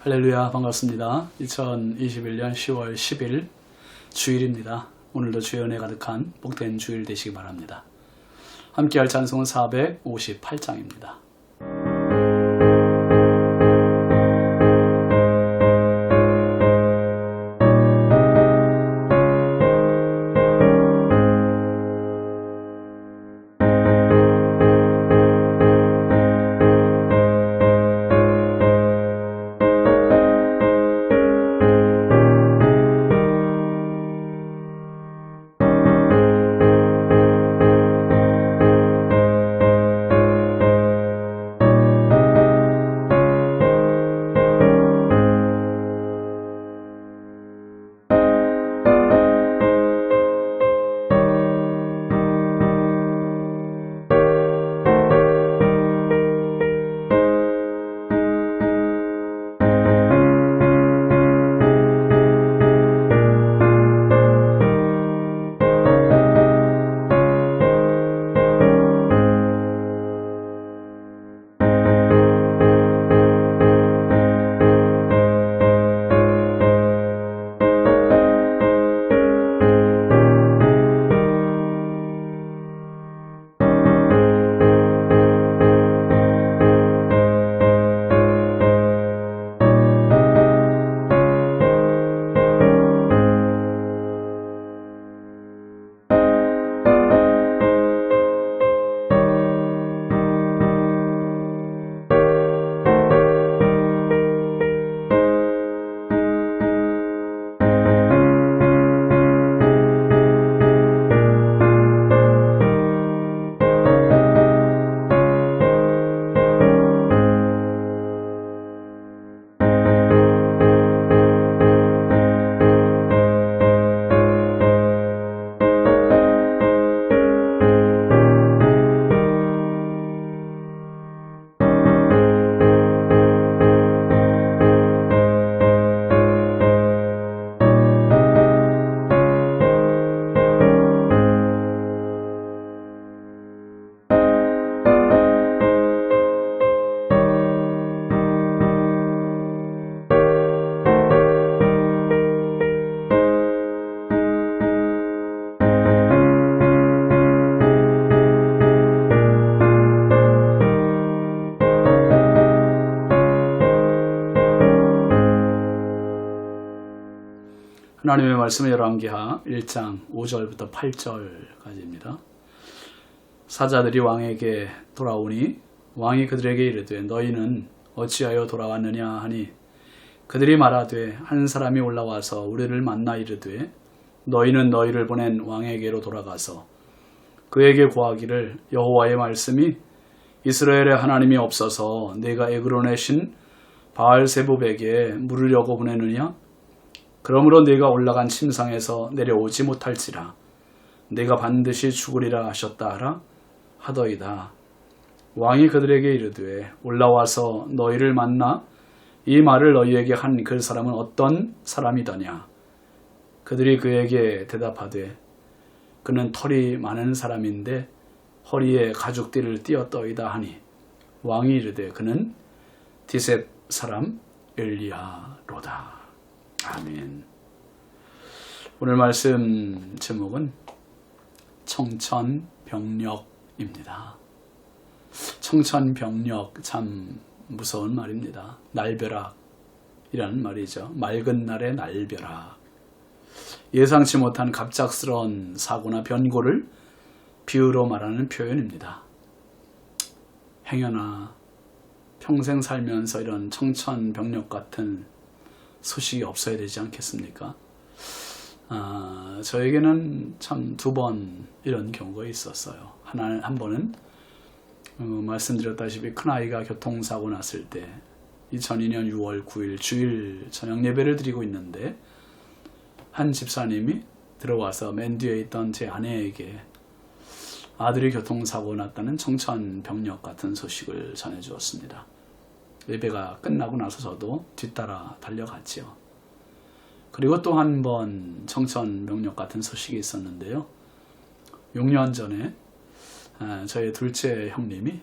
할렐루야, 반갑습니다. 2021년 10월 10일 주일입니다. 오늘도 주의 은혜 가득한 복된 주일 되시기 바랍니다. 함께할 찬송은 458장입니다. 하나님의 말씀은 열왕기하 1장 5절부터 8절까지입니다. 사자들이 왕에게 돌아오니 왕이 그들에게 이르되 너희는 어찌하여 돌아왔느냐 하니 그들이 말하되 한 사람이 올라와서 우리를 만나 이르되 너희는 너희를 보낸 왕에게로 돌아가서 그에게 고하기를 여호와의 말씀이 이스라엘의 하나님이 없어서 내가 에그론의 신 바알세붑에게 물으려고 보내느냐? 그러므로 네가 올라간 침상에서 내려오지 못할지라 네가 반드시 죽으리라 하셨다 하라 하더이다. 왕이 그들에게 이르되 올라와서 너희를 만나 이 말을 너희에게 한 그 사람은 어떤 사람이더냐? 그들이 그에게 대답하되 그는 털이 많은 사람인데 허리에 가죽띠를 띄었더이다 하니 왕이 이르되 그는 디셉 사람 엘리야로다. 아멘. 오늘 말씀 제목은 청천벽력입니다. 청천벽력 참 무서운 말입니다. 날벼락이라는 말이죠. 맑은 날의 날벼락. 예상치 못한 갑작스러운 사고나 변고를 비유로 말하는 표현입니다. 행여나 평생 살면서 이런 청천벽력 같은 소식이 없어야 되지 않겠습니까? 저에게는 참 2번 이런 경우가 있었어요. 한 번은 말씀드렸다시피 큰아이가 교통사고 났을 때 2002년 6월 9일 주일 저녁 예배를 드리고 있는데 한 집사님이 들어와서 맨 뒤에 있던 제 아내에게 아들이 교통사고 났다는 청천벽력 같은 소식을 전해주었습니다. 예배가 끝나고 나서 저도 뒤따라 달려갔지요. 그리고 또 한 번 청천벽력 같은 소식이 있었는데요. 6년 전에 저의 둘째 형님이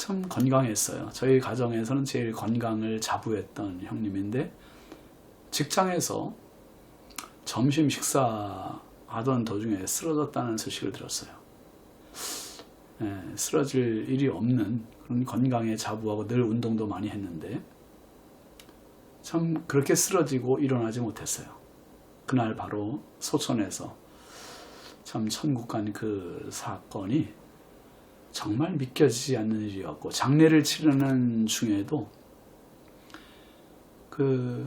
참 건강했어요. 저희 가정에서는 제일 건강을 자부했던 형님인데 직장에서 점심 식사하던 도중에 쓰러졌다는 소식을 들었어요. 쓰러질 일이 없는 그런 건강에 자부하고 늘 운동도 많이 했는데 참 그렇게 쓰러지고 일어나지 못했어요. 그날 바로 소천에서 참 천국 간 그 사건이 정말 믿겨지지 않는 일이었고 장례를 치르는 중에도 그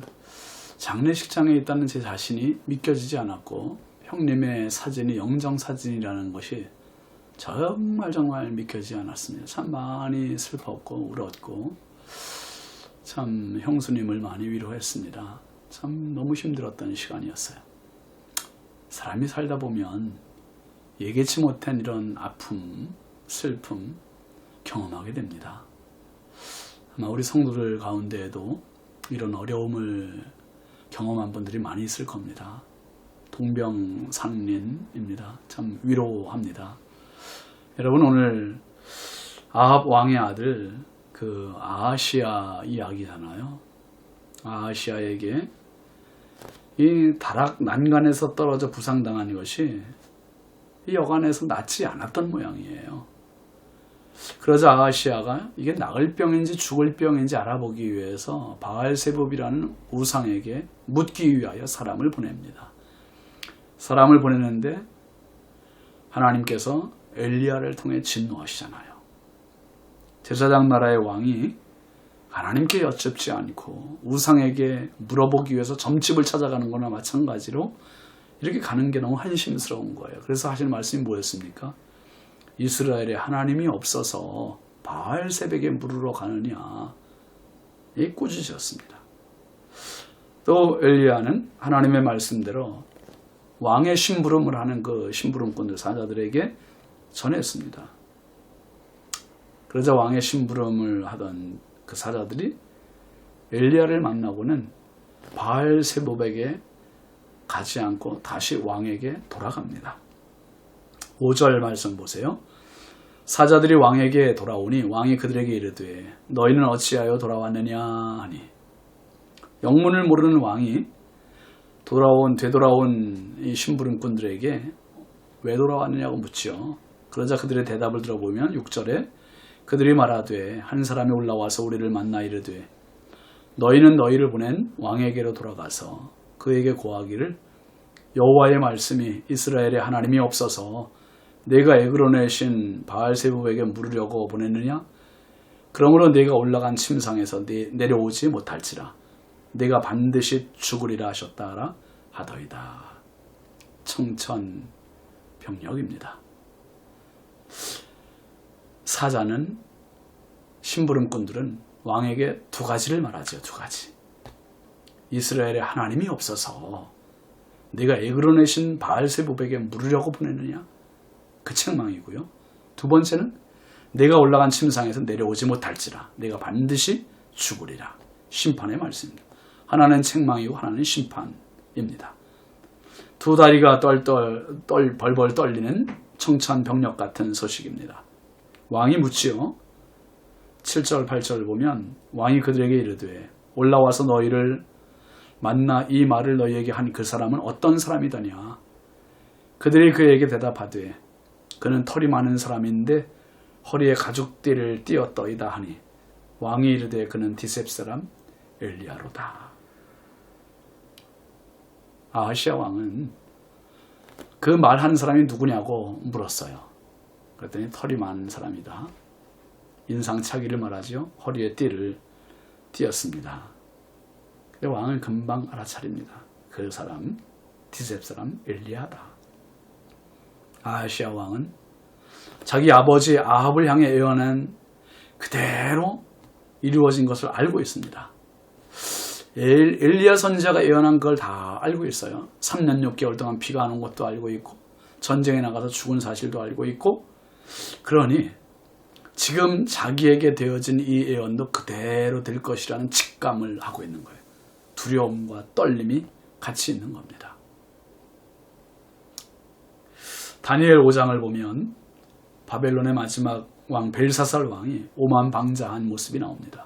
장례식장에 있다는 제 자신이 믿겨지지 않았고 형님의 사진이 영정사진이라는 것이 정말 믿겨지지 않았습니다. 참 많이 슬펐고 울었고 참 형수님을 많이 위로했습니다. 참 너무 힘들었던 시간이었어요. 사람이 살다 보면 예기치 못한 이런 아픔, 슬픔 경험하게 됩니다. 아마 우리 성도들 가운데에도 이런 어려움을 경험한 분들이 많이 있을 겁니다. 동병상련입니다. 참 위로합니다. 여러분 오늘 아합 왕의 아들 그 아하시야 이야기잖아요. 아하시야에게 이 다락 난간에서 떨어져 부상당한 것이 이 여간에서 낫지 않았던 모양이에요. 그러자 아하시야가 이게 나을 병인지 죽을 병인지 알아보기 위해서 바알세붑이라는 우상에게 묻기 위하여 사람을 보냅니다. 사람을 보내는데 하나님께서 엘리야를 통해 진노하시잖아요. 제사장 나라의 왕이 하나님께 여쭙지 않고 우상에게 물어보기 위해서 점집을 찾아가는 거나 마찬가지로 이렇게 가는 게 너무 한심스러운 거예요. 그래서 하실 말씀이 뭐였습니까? 이스라엘에 하나님이 없어서 바알세붑에 물으러 가느냐, 이 꾸짖으셨습니다. 또 엘리야는 하나님의 말씀대로 왕의 심부름을 하는 그 심부름꾼들 사자들에게 전했습니다. 그러자 왕의 심부름을 하던 그 사자들이 엘리야를 만나고는 바알세붑에게 가지 않고 다시 왕에게 돌아갑니다. 5절 말씀 보세요. 사자들이 왕에게 돌아오니 왕이 그들에게 이르되 너희는 어찌하여 돌아왔느냐 하니, 영문을 모르는 왕이 되돌아온 이 심부름꾼들에게 왜 돌아왔느냐고 묻지요. 그러자 그들의 대답을 들어보면 6절에 그들이 말하되 한 사람이 올라와서 우리를 만나 이르되 너희는 너희를 보낸 왕에게로 돌아가서 그에게 고하기를 여호와의 말씀이 이스라엘에 하나님이 없어서 내가 에그론의 바알세붑에게 물으려고 보냈느냐? 그러므로 내가 올라간 침상에서 내려오지 못할지라 내가 반드시 죽으리라 하셨다라 하더이다. 청천벽력입니다. 사자는, 심부름꾼들은 왕에게 두 가지를 말하죠. 두 가지. 이스라엘에 하나님이 없어서 내가 에그론의 바알세붑에게 물으려고 보냈느냐? 그 책망이고요. 두 번째는 내가 올라간 침상에서 내려오지 못할지라 내가 반드시 죽으리라. 심판의 말씀입니다. 하나는 책망이고 하나는 심판입니다. 두 다리가 벌벌 떨리는 청천벽력 같은 소식입니다. 왕이 묻지요. 7절 8절을 보면 왕이 그들에게 이르되 올라와서 너희를 만나 이 말을 너희에게 한 그 사람은 어떤 사람이더냐? 그들이 그에게 대답하되 그는 털이 많은 사람인데 허리에 가죽띠를 띄었더이다 하니 왕이 이르되 그는 디셉 사람 엘리야로다. 아하시야 왕은 그 말하는 사람이 누구냐고 물었어요. 그랬더니 털이 많은 사람이다. 인상착의를 말하죠. 허리에 띠를 띄었습니다. 근데 왕은 금방 알아차립니다. 그 사람 디셉 사람 엘리야다. 아하시야 왕은 자기 아버지 아합을 향해 예언한 그대로 이루어진 것을 알고 있습니다. 엘리야 선지자가 예언한 걸 다 알고 있어요. 3년 6개월 동안 비가 안 온 것도 알고 있고 전쟁에 나가서 죽은 사실도 알고 있고, 그러니 지금 자기에게 되어진 이 예언도 그대로 될 것이라는 직감을 하고 있는 거예요. 두려움과 떨림이 같이 있는 겁니다. 다니엘 5장을 보면 바벨론의 마지막 왕 벨사살 왕이 오만방자한 모습이 나옵니다.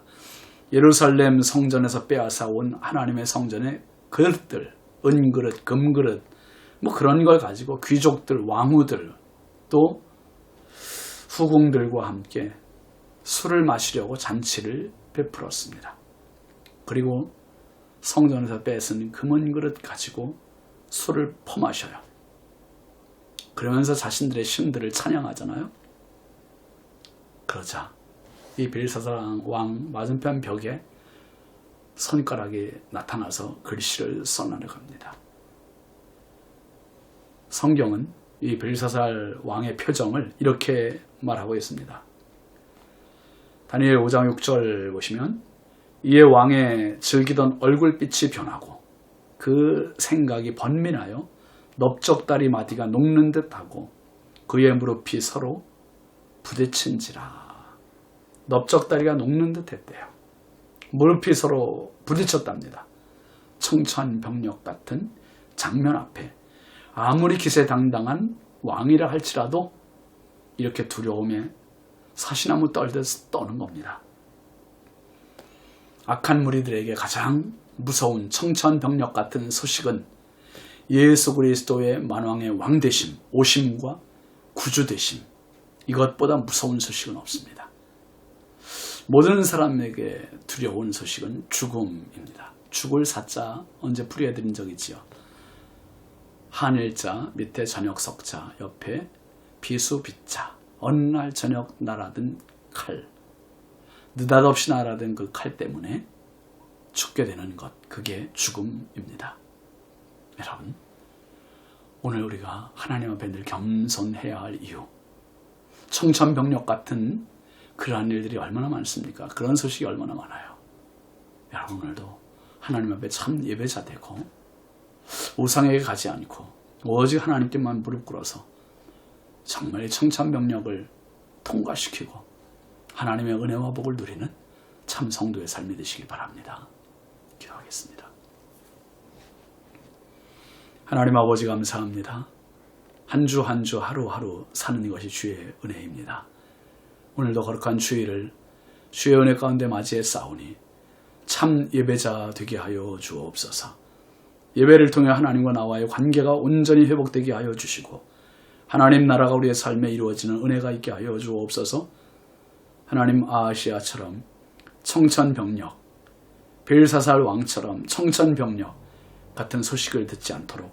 예루살렘 성전에서 빼앗아 온 하나님의 성전의 그릇들, 은그릇, 금그릇 뭐 그런 걸 가지고 귀족들, 왕후들 또 후궁들과 함께 술을 마시려고 잔치를 베풀었습니다. 그리고 성전에서 뺏은 금은그릇 가지고 술을 퍼마셔요. 그러면서 자신들의 신들을 찬양하잖아요. 그러자 이 벨사살 왕 맞은편 벽에 손가락이 나타나서 글씨를 써나려갑니다. 성경은 이 벨사살 왕의 표정을 이렇게 말하고 있습니다. 다니엘 5장 6절 보시면 이에 왕의 즐기던 얼굴빛이 변하고 그 생각이 번민하여 넓적다리 마디가 녹는 듯하고 그의 무릎이 서로 부딪힌지라. 넓적다리가 녹는 듯 했대요. 무릎이 서로 부딪혔답니다. 청천벽력 같은 장면 앞에 아무리 기세당당한 왕이라 할지라도 이렇게 두려움에 사시나무 떨듯 떠는 겁니다. 악한 무리들에게 가장 무서운 청천벽력 같은 소식은 예수 그리스도의 만왕의 왕되심, 오심과 구주되심, 이것보다 무서운 소식은 없습니다. 모든 사람에게 두려운 소식은 죽음입니다. 죽을 사자 언제 풀이해드린 적 있지요. 한일자 밑에 저녁 석자 옆에 비수 비자 어느 날 저녁 날아든 칼, 느닷없이 날아든 그 칼 때문에 죽게 되는 것, 그게 죽음입니다. 여러분, 오늘 우리가 하나님 앞에 늘 겸손해야 할 이유, 청천벽력 같은 그러한 일들이 얼마나 많습니까? 그런 소식이 얼마나 많아요. 여러분, 오늘도 하나님 앞에 참 예배자 되고 우상에게 가지 않고 오직 하나님께만 무릎 꿇어서 정말 청천벽력을 통과시키고 하나님의 은혜와 복을 누리는 참 성도의 삶이 되시길 바랍니다. 기도하겠습니다. 하나님 아버지 감사합니다. 한 주 한 주 하루하루 사는 것이 주의 은혜입니다. 오늘도 거룩한 주일을 주의 은혜 가운데 맞이해 싸우니 참 예배자 되게 하여 주옵소서. 예배를 통해 하나님과 나와의 관계가 온전히 회복되게 하여 주시고 하나님 나라가 우리의 삶에 이루어지는 은혜가 있게 하여 주옵소서. 하나님 아하시아처럼 청천벽력, 벨사살 왕처럼 청천벽력 같은 소식을 듣지 않도록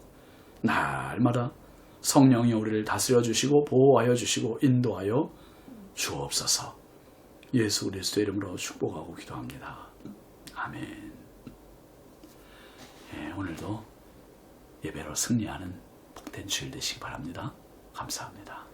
날마다 성령이 우리를 다스려 주시고 보호하여 주시고 인도하여 주옵소서. 예수 그리스도의 이름으로 축복하고 기도합니다. 아멘. 오늘도 예배로 승리하는 복된 주일 되시기 바랍니다. 감사합니다.